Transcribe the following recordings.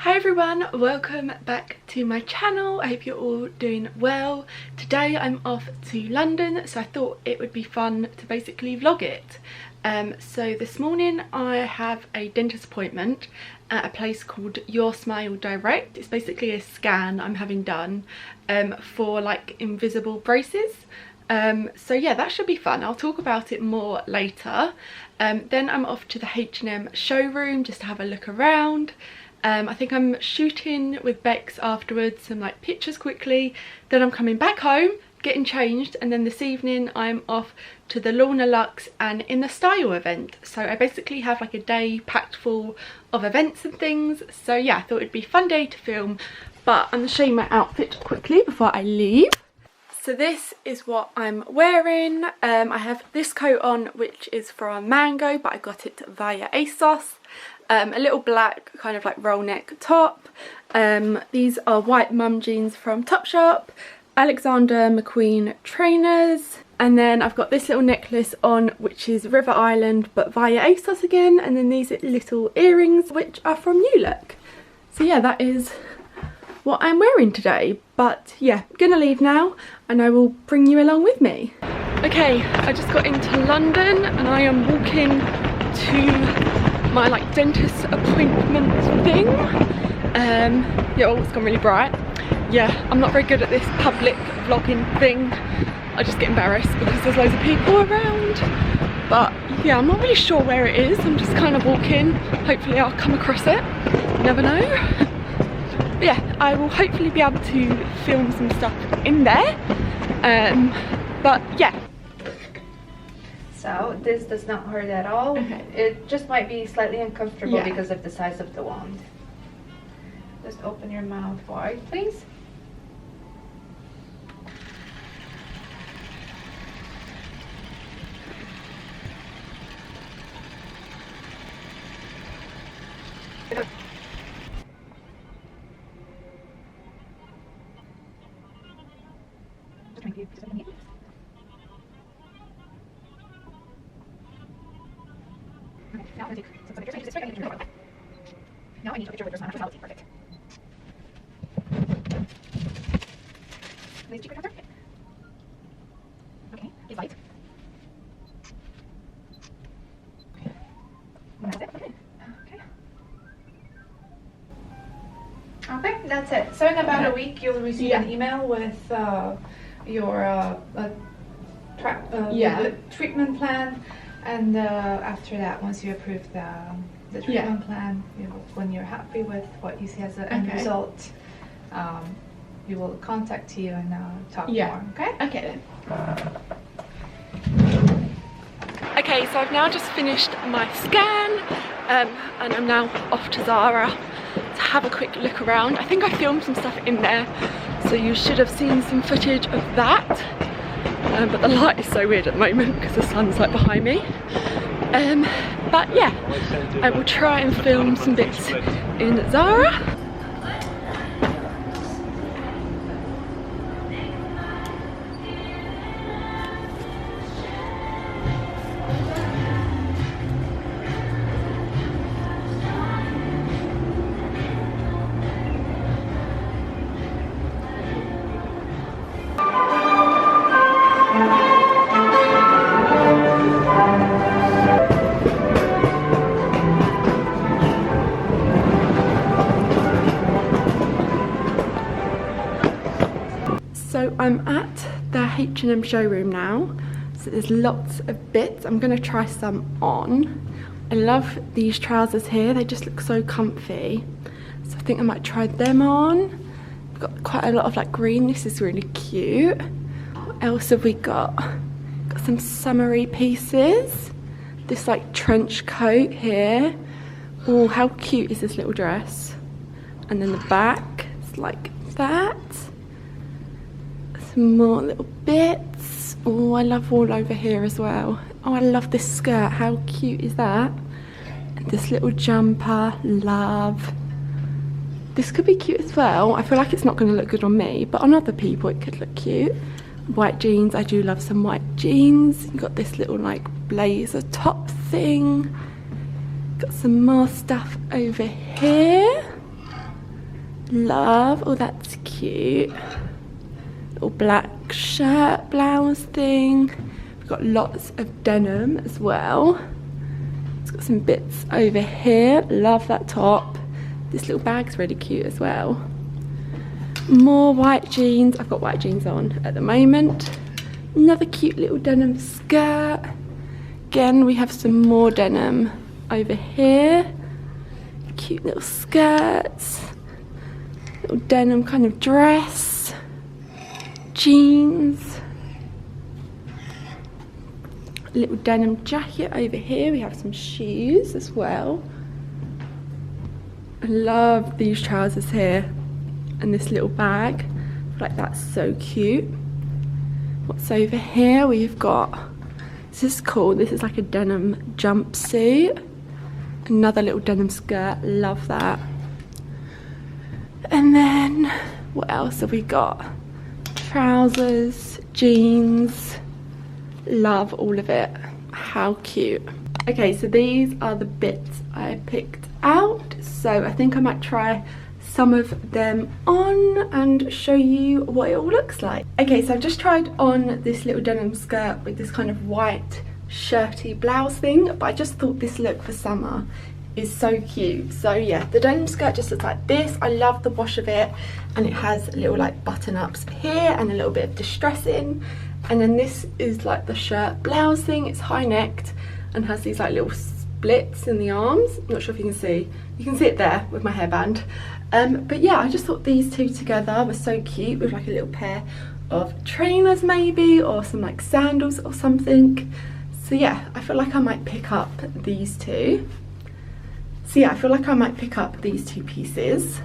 Hi everyone, welcome back to my channel. I hope you're all doing well. Today I'm off to London, so I thought it would be fun to basically vlog it. So this morning I have a dentist appointment at a place called Your Smile Direct. It's basically a scan I'm having done for like invisible braces. So yeah, that should be fun. I'll talk about it more later. Then I'm off to the H&M showroom just to have a look around. I think I'm shooting with Bex afterwards, some like pictures quickly. Then I'm coming back home, getting changed, and then this evening I'm off to the Lorna Lux and In the Style event. So I basically have like a day packed full of events and things. So yeah, I thought it'd be a fun day to film, but I'm gonna show you my outfit quickly before I leave. So this is what I'm wearing. I have this coat on, which is from Mango, but I got it via ASOS. A little black kind of like roll neck top. These are white mum jeans from Topshop. Alexander McQueen trainers. And then I've got this little necklace on, which is River Island, but via ASOS again. And then these little earrings, which are from New Look. So yeah, that is what I'm wearing today. But yeah, I'm gonna leave now and I will bring you along with me. Okay, I just got into London and I am walking to my like dentist appointment thing. Yeah, oh, it's gone really bright. Yeah, I'm not very good at this public vlogging thing. I just get embarrassed because there's loads of people around. But yeah, I'm not really sure where it is. I'm just kind of walking. Hopefully I'll come across it. You never know. But yeah, I will hopefully be able to film some stuff in there. But yeah. So this does not hurt at all. Okay. It just might be slightly uncomfortable Yeah. because of the size of the wand. Just open your mouth wide, please. Now I need to picture with your smile. Perfect. Please cheek counter. Okay, it's light. Okay. That's it. Okay. Okay, that's it. So in about a week you'll receive an email with your the treatment plan, and after that, once you approve the treatment plan, when you're happy with what you see as the end result, we will contact you and talk more. Okay then. Okay, so I've now just finished my scan, and I'm now off to Zara to have a quick look around. I think I filmed some stuff in there, so you should have seen some footage of that. But the light is so weird at the moment because the sun's like behind me. But yeah, I will try and film some bits in Zara. So I'm at the H&M showroom now, so there's lots of bits. I'm going to try some on. I love these trousers here, they just look so comfy, so I think I might try them on. We've got quite a lot of like green. This is really cute. What else have we got? Got some summery pieces. This like trench coat here. Oh, how cute is this little dress? And then the back is like that. Some more little bits. Oh, I love all over here as well. Oh, I love this skirt. How cute is that? And this little jumper. Love. This could be cute as well. I feel like it's not going to look good on me, but on other people it could look cute. White jeans. I do love some white jeans. You've got this little like blazer top thing. Got some more stuff over here. Love. Oh, that's cute. Little black shirt, blouse thing. We've got lots of denim as well. It's got some bits over here. Love that top. This little bag's really cute as well. More white jeans. I've got white jeans on at the moment. Another cute little denim skirt. Again, we have some more denim over here. Cute little skirts. Little denim kind of dress. Jeans. Little denim jacket over here. We have some shoes as well. I love these trousers here. And this little bag. I feel like that's so cute. What's over here? We've got, this is cool, this is like a denim jumpsuit. Another little denim skirt, love that. And then, what else have we got? Trousers, jeans, love all of it. How cute. Okay, so these are the bits I picked out. So I think I might try some of them on and show you what it all looks like. Okay, so I've just tried on this little denim skirt with this kind of white shirty blouse thing, but I just thought this look for summer is so cute. So yeah, the denim skirt just looks like this. I love the wash of it, and it has little like button ups here and a little bit of distressing. And then this is like the shirt blouse thing. It's high necked and has these like little splits in the arms. I'm not sure if you can see. You can see it there with my hairband. But yeah, I just thought these two together were so cute with like a little pair of trainers maybe, or some like sandals or something. So yeah, I feel like I might pick up these two. So yeah, I feel like I might pick up these two pieces.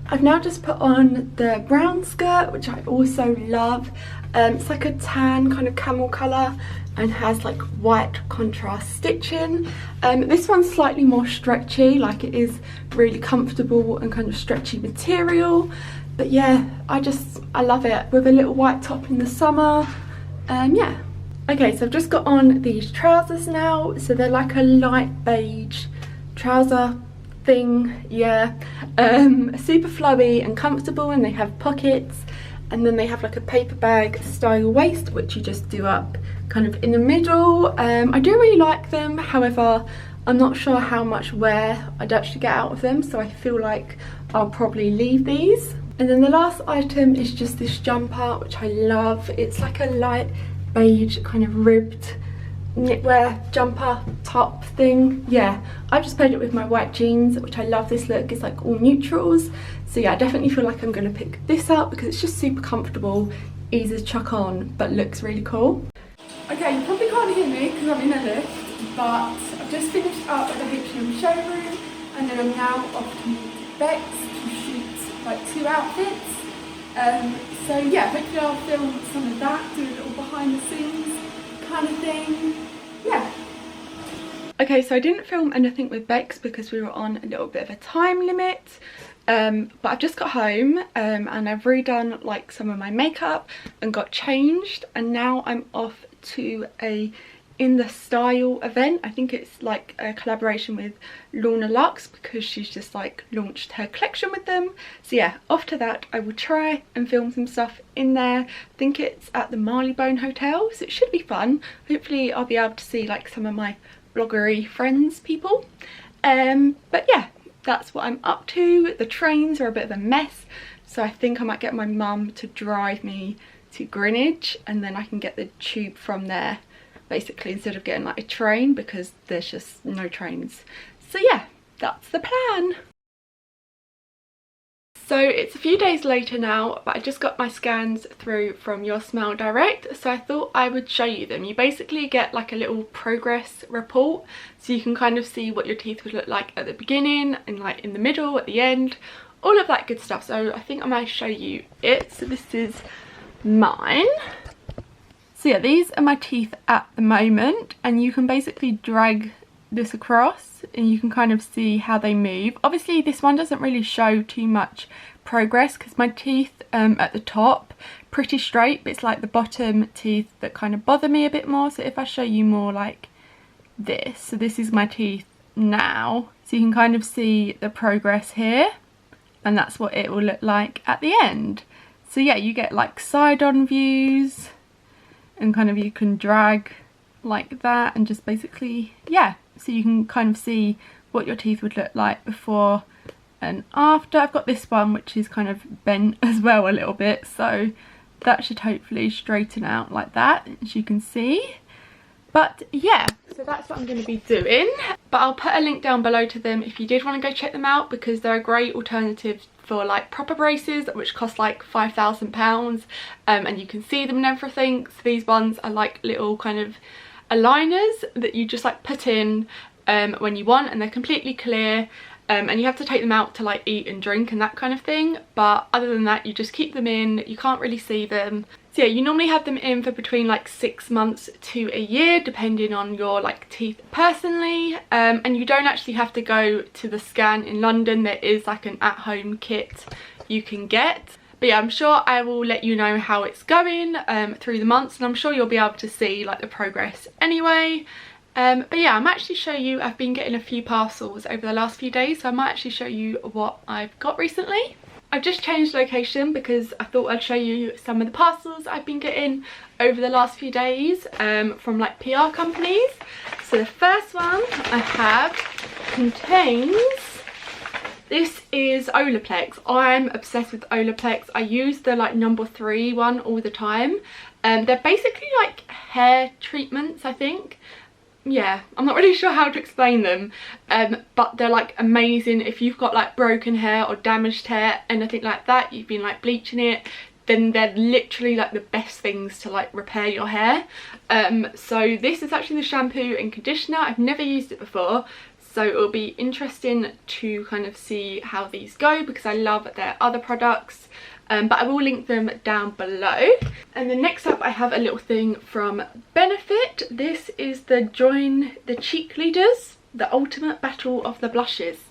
I've now just put on the brown skirt, which I also love. It's like a tan kind of camel colour and has like white contrast stitching. This one's slightly more stretchy, like it is really comfortable and kind of stretchy material. But yeah, I love it with a little white top in the summer. Yeah. Okay, so I've just got on these trousers now. So they're like a light beige trouser thing, yeah. Super flowy and comfortable, and they have pockets. And then they have like a paper bag style waist, which you just do up kind of in the middle. I do really like them, however, I'm not sure how much wear I'd actually get out of them, so I feel like I'll probably leave these. And then the last item is just this jumper, which I love. It's like a light beige kind of ribbed knitwear jumper top thing. Yeah, I just paired it with my white jeans, which I love this look. It's like all neutrals. So yeah, I definitely feel like I'm going to pick this up because it's just super comfortable, easy to chuck on, but looks really cool. Okay, you probably can't hear me because I'm in a lift, but I've just finished up at the H&M Showroom, and then I'm now off to meet Bex to shoot like 2 outfits. So yeah, hopefully I'll film some of that, do a little behind the scenes kind of thing. Yeah. Okay, so I didn't film anything with Bex because we were on a little bit of a time limit. But I've just got home and I've redone like some of my makeup and got changed, and now I'm off to a In the Style event. I think it's like a collaboration with Lorna Lux because she's just like launched her collection with them. So yeah, off to that. I will try and film some stuff in there. I think it's at the Marleybone Hotel, so it should be fun. Hopefully I'll be able to see like some of my bloggery friends people. But yeah, that's what I'm up to. The trains are a bit of a mess, so I think I might get my mum to drive me to Greenwich, and then I can get the tube from there basically, instead of getting like a train, because there's just no trains. So yeah, that's the plan. So it's a few days later now, but I just got my scans through from Your Smile Direct, so I thought I would show you them. You basically get like a little progress report, so you can kind of see what your teeth would look like at the beginning and like in the middle, at the end, all of that good stuff. So I think I might show you it. So this is mine. So yeah, these are my teeth at the moment, and you can basically drag this across and you can kind of see how they move. Obviously this one doesn't really show too much progress because my teeth at the top pretty straight, but it's like the bottom teeth that kind of bother me a bit more. So if I show you more like this, so this is my teeth now, so you can kind of see the progress here, and that's what it will look like at the end. So yeah, you get like side-on views, and kind of you can drag like that, and just basically, yeah, so you can kind of see what your teeth would look like before and after. I've got this one which is kind of bent as well a little bit, so that should hopefully straighten out like that, as you can see. But yeah, so that's what I'm going to be doing. But I'll put a link down below to them if you did want to go check them out, because they're a great alternative for like proper braces, which cost like £5,000, and you can see them and everything. So these ones are like little kind of aligners that you just like put in when you want, and they're completely clear, and you have to take them out to like eat and drink and that kind of thing, but other than that you just keep them in, you can't really see them. So yeah, you normally have them in for between like 6 months to a year, depending on your like teeth personally, and you don't actually have to go to the scan in London. There is like an at-home kit you can get. But yeah, I'm sure I will let you know how it's going through the months, and I'm sure you'll be able to see like the progress anyway. But yeah, I might actually show you, I've been getting a few parcels over the last few days, so I might actually show you what I've got recently. I've just changed location because I thought I'd show you some of the parcels I've been getting over the last few days from like PR companies. So the first one I have contains, this is Olaplex. I'm obsessed with Olaplex. I use the like number 3 one all the time. They're basically like hair treatments, I think. Yeah, I'm not really sure how to explain them, but they're like amazing if you've got like broken hair or damaged hair, anything like that, you've been like bleaching it, then they're literally like the best things to like repair your hair. So this is actually the shampoo and conditioner. I've never used it before, so it'll be interesting to kind of see how these go, because I love their other products. But I will link them down below. And then next up I have a little thing from Benefit. This is the Join the Cheek Leaders, the ultimate battle of the blushes.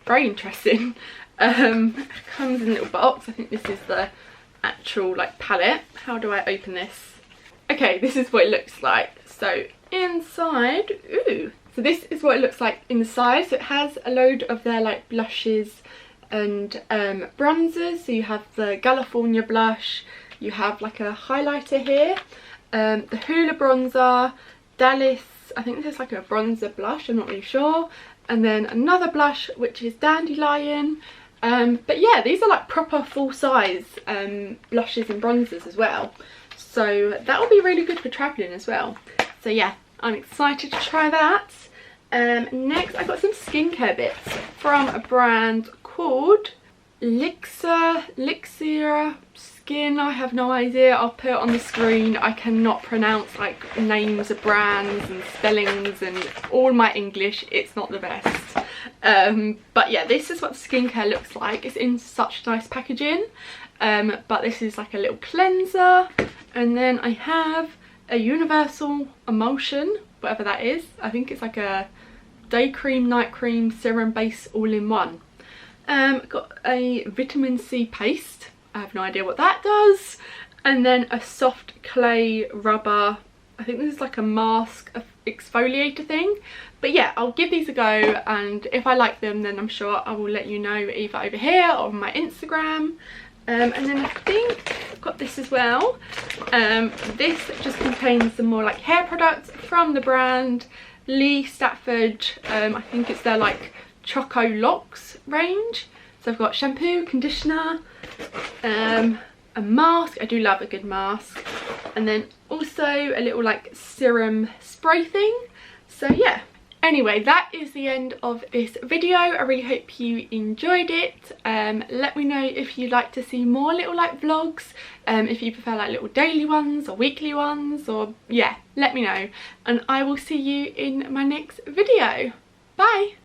Very interesting. It comes in a little box. I think this is the actual like palette. How do I open this? Okay, this is what it looks like. So inside, ooh. So this is what it looks like inside. So it has a load of their like blushes and bronzers. So you have the California blush, you have like a highlighter here, the Hoola bronzer, Dallas, I think this is like a bronzer blush, I'm not really sure, and then another blush which is Dandelion. But yeah, these are like proper full size blushes and bronzers as well, so that will be really good for travelling as well. So yeah, I'm excited to try that. Next I got some skincare bits from a brand called Elixir Skin. I have no idea. I'll put it on the screen. I cannot pronounce like names of brands and spellings, and all my English, it's not the best. But yeah, this is what skincare looks like. It's in such nice packaging. But this is like a little cleanser, and then I have a universal emulsion, whatever that is. I think it's like a day cream, night cream, serum base all in one. Got a vitamin C paste. I have no idea what that does. And then a soft clay rubber. I think this is like a mask exfoliator thing. But yeah, I'll give these a go, and if I like them then I'm sure I will let you know either over here or on my Instagram. And then I think I've got this as well. This just contains some more like hair products from the brand Lee Stafford. I think it's their like Choco Locks range. So I've got shampoo, conditioner, a mask. I do love a good mask. And then also a little like serum spray thing. So yeah. Anyway, that is the end of this video. I really hope you enjoyed it. Let me know if you'd like to see more little like vlogs, if you prefer like little daily ones or weekly ones, or yeah, let me know. And I will see you in my next video. Bye!